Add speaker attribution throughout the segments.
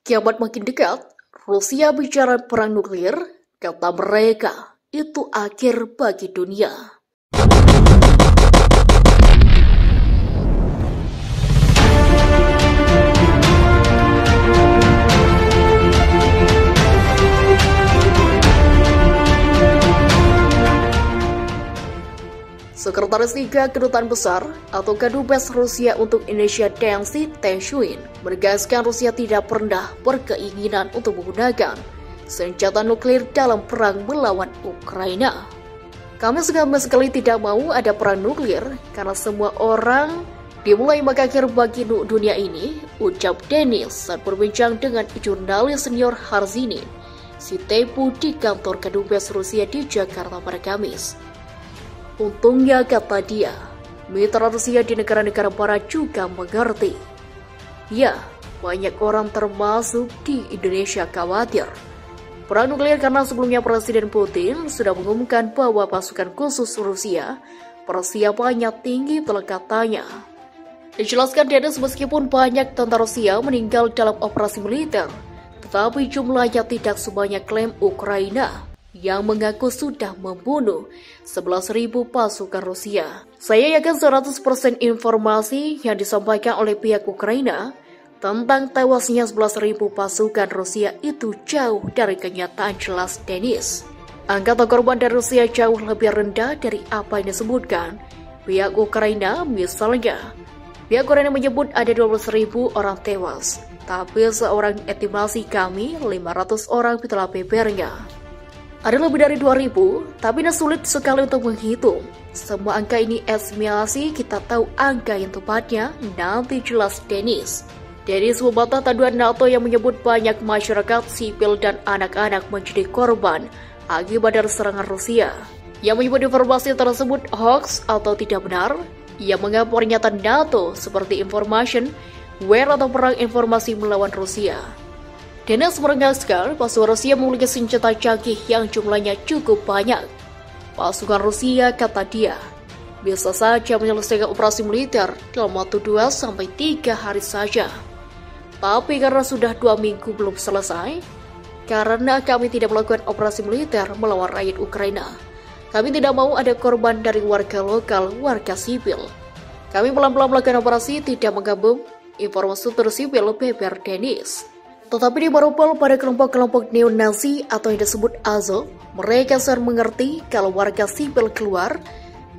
Speaker 1: Kiamat makin dekat, Rusia bicara perang nuklir, kata mereka, itu akhir bagi dunia. Sekretaris Tiga Kedutaan Besar atau Kadubes Rusia untuk Indonesia Deng Xijun menegaskan Rusia tidak pernah berkeinginan untuk menggunakan senjata nuklir dalam perang melawan Ukraina. Kami sama sekali tidak mau ada perang nuklir karena semua orang dimulai mengakhir bagi dunia ini, ucap Denis saat berbincang dengan jurnalis senior Harzinin Sitepu di kantor Kadubes Rusia di Jakarta pada Kamis. Untungnya, kata dia, mitra Rusia di negara-negara barat juga mengerti. Ya, banyak orang termasuk di Indonesia khawatir perang nuklir karena sebelumnya Presiden Putin sudah mengumumkan bahwa pasukan khusus Rusia persiapannya tinggi, telah katanya. Dijelaskan Denis, meskipun banyak tentara Rusia meninggal dalam operasi militer, tetapi jumlahnya tidak sebanyak klaim Ukraina yang mengaku sudah membunuh 11.000 pasukan Rusia. Saya yakin 100% informasi yang disampaikan oleh pihak Ukraina tentang tewasnya 11.000 pasukan Rusia itu jauh dari kenyataan, jelas Denis. Angka korban dari Rusia jauh lebih rendah dari apa yang disebutkan pihak Ukraina. Misalnya, pihak Ukraina menyebut ada 12.000 orang tewas, tapi seorang estimasi kami 500 orang telah bebernya. Ada lebih dari 2.000, tapi sulit sekali untuk menghitung. Semua angka ini estimasi, kita tahu angka yang tepatnya nanti, jelas Denis. Denis membantah tuduhan NATO yang menyebut banyak masyarakat sipil dan anak-anak menjadi korban akibat dari serangan Rusia. Yang menyebut informasi tersebut hoax atau tidak benar. Ia menganggap pernyataan NATO seperti information war atau perang informasi melawan Rusia. Denis menegaskan pasukan Rusia memiliki senjata canggih yang jumlahnya cukup banyak. Pasukan Rusia, kata dia, bisa saja menyelesaikan operasi militer dalam waktu 2-3 hari saja. Tapi karena sudah 2 minggu belum selesai, karena kami tidak melakukan operasi militer melawan rakyat Ukraina, kami tidak mau ada korban dari warga lokal, warga sipil. Kami pelan-pelan melakukan operasi, tidak menggabung informasi sipil, beber Denis. Tetapi di Mariupol pada kelompok-kelompok neo-Nazi atau yang disebut Azov, mereka sangat mengerti kalau warga sipil keluar,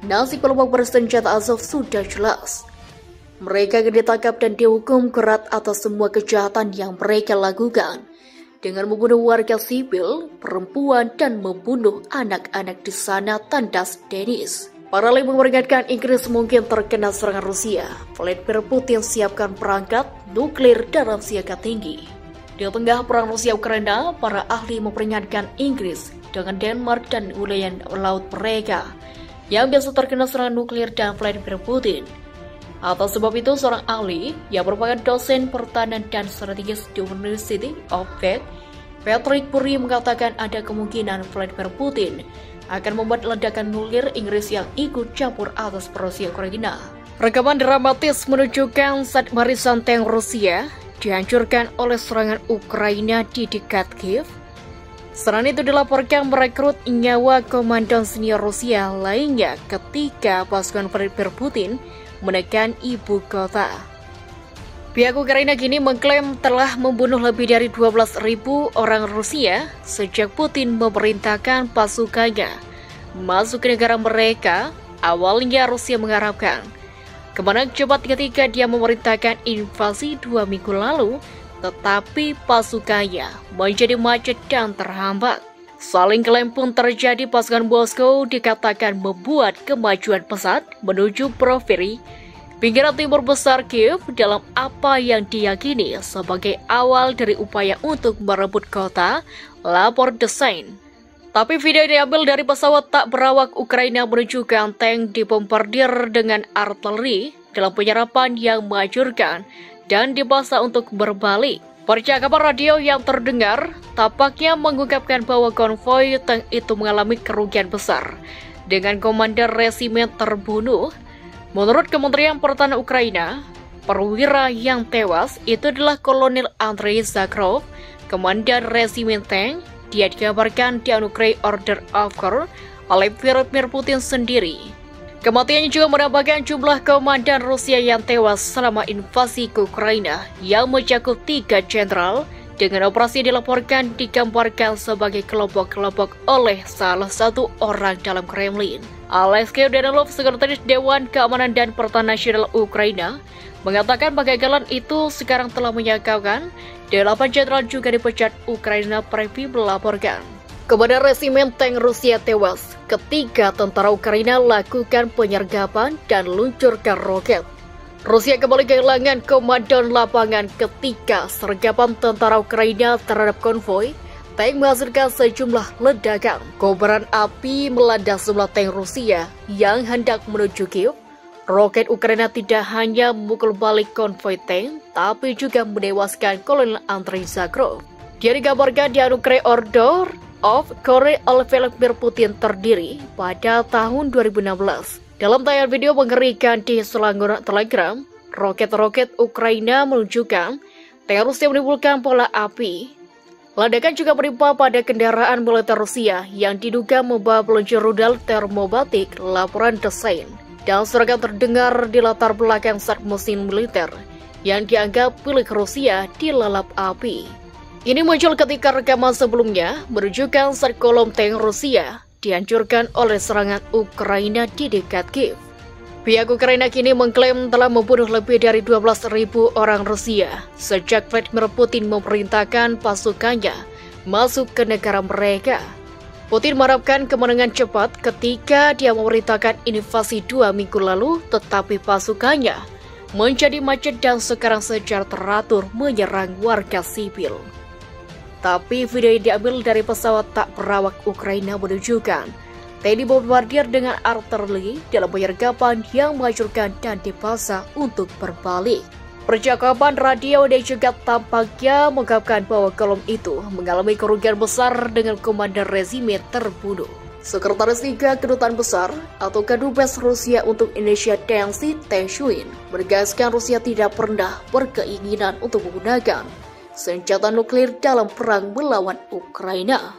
Speaker 1: nasib kelompok bersenjata Azov sudah jelas. Mereka akan ditangkap dan dihukum berat atas semua kejahatan yang mereka lakukan, dengan membunuh warga sipil, perempuan, dan membunuh anak-anak di sana, tandas Denis. Para lain memperingatkan Inggris mungkin terkena serangan Rusia. Vladimir Putin siapkan perangkat nuklir dalam siaga tinggi. Di tengah perang Rusia-Ukraina, para ahli memperingatkan Inggris dengan Denmark dan wilayah laut mereka yang biasa terkena serangan nuklir dan Vladimir Putin. Atas sebab itu, seorang ahli yang merupakan dosen pertahanan dan strategis di University of Bath, Patrick Bury, mengatakan ada kemungkinan Vladimir Putin akan membuat ledakan nuklir Inggris yang ikut campur atas Rusia-Ukraina. Rekaman dramatis menunjukkan saat barisan tank Rusia dihancurkan oleh serangan Ukraina di dekat Kiev. Serangan itu dilaporkan merekrut nyawa komandan senior Rusia lainnya ketika pasukan Vladimir Putin menekan ibu kota. Pihak Ukraina kini mengklaim telah membunuh lebih dari 12.000 orang Rusia sejak Putin memerintahkan pasukannya masuk ke negara mereka. Awalnya Rusia mengharapkan kemenangan cepat ketika dia memerintahkan invasi 2 minggu lalu, tetapi pasukannya menjadi macet dan terhambat. Saling klaim pun terjadi. Pasukan Moskow dikatakan membuat kemajuan pesat menuju Brovary, pinggiran timur besar Kiev, dalam apa yang diyakini sebagai awal dari upaya untuk merebut kota, lapor The Sun. Tapi video diambil dari pesawat tak berawak Ukraina menunjukkan tank dibombardir dengan artileri dalam penyerapan yang menghancurkan dan dipaksa untuk berbalik. Percakapan radio yang terdengar tampaknya mengungkapkan bahwa konvoi tank itu mengalami kerugian besar dengan komander resimen terbunuh. Menurut Kementerian Pertahanan Ukraina, Perwira yang tewas itu adalah Kolonel Andrei Zakharov, komandan resimen tank. Dia dikabarkan dianugerahi Order of Honor oleh Vladimir Putin sendiri. Kematiannya juga menambahkan jumlah komandan Rusia yang tewas selama invasi ke Ukraina yang mencakup 3 jenderal. Dengan operasi dilaporkan digambarkan sebagai kelompok-kelompok oleh salah satu orang dalam Kremlin. Alexei Danilov, Sekretaris Dewan Keamanan dan Pertahanan Nasional Ukraina, mengatakan kegagalan itu sekarang telah menyangkakan 8 jenderal juga dipecat. Ukraina Preview melaporkan. Komandan resimen tank Rusia tewas ketika tentara Ukraina lakukan penyergapan dan luncurkan roket. Rusia kembali kehilangan komandan lapangan ketika sergapan tentara Ukraina terhadap konvoi tank menghasilkan sejumlah ledakan. Kobaran api melanda sejumlah tank Rusia yang hendak menuju Kiev. Roket Ukraina tidak hanya memukul balik konvoi tank, tapi juga menewaskan Kolonel Andrei Zakharov. Dia digambarkan dianugerahi Order of Honor oleh Vladimir Putin terdiri pada tahun 2016. Dalam tayangan video mengerikan di selangor Telegram, roket-roket Ukraina menunjukkan tank Rusia menimbulkan bola api. Ledakan juga menimpa pada kendaraan militer Rusia yang diduga membawa peluncur rudal termobatik, laporan desain. Dan serangan terdengar di latar belakang saat mesin militer yang dianggap milik Rusia dilalap api. Ini muncul ketika rekaman sebelumnya menunjukkan saat kolom tank Rusia dihancurkan oleh serangan Ukraina di dekat Kiev. Pihak Ukraina kini mengklaim telah membunuh lebih dari 12.000 orang Rusia sejak Vladimir Putin memerintahkan pasukannya masuk ke negara mereka. Putin mengharapkan kemenangan cepat ketika dia memerintahkan invasi 2 minggu lalu, tetapi pasukannya menjadi macet dan sekarang secara teratur menyerang warga sipil. Tapi video yang diambil dari pesawat tak berawak Ukraina menunjukkan TNI bombardir dengan artileri dalam penyergapan yang menghancurkan dan dipaksa untuk berbalik. Percakapan radio dan juga tampaknya mengungkapkan bahwa kolom itu mengalami kerugian besar dengan komandan resimen terbunuh. Sekretaris 3 Kedutaan Besar atau Kadubes Rusia untuk Indonesia Denis Teshuin menegaskan Rusia tidak pernah berkeinginan untuk menggunakan senjata nuklir dalam perang melawan Ukraina.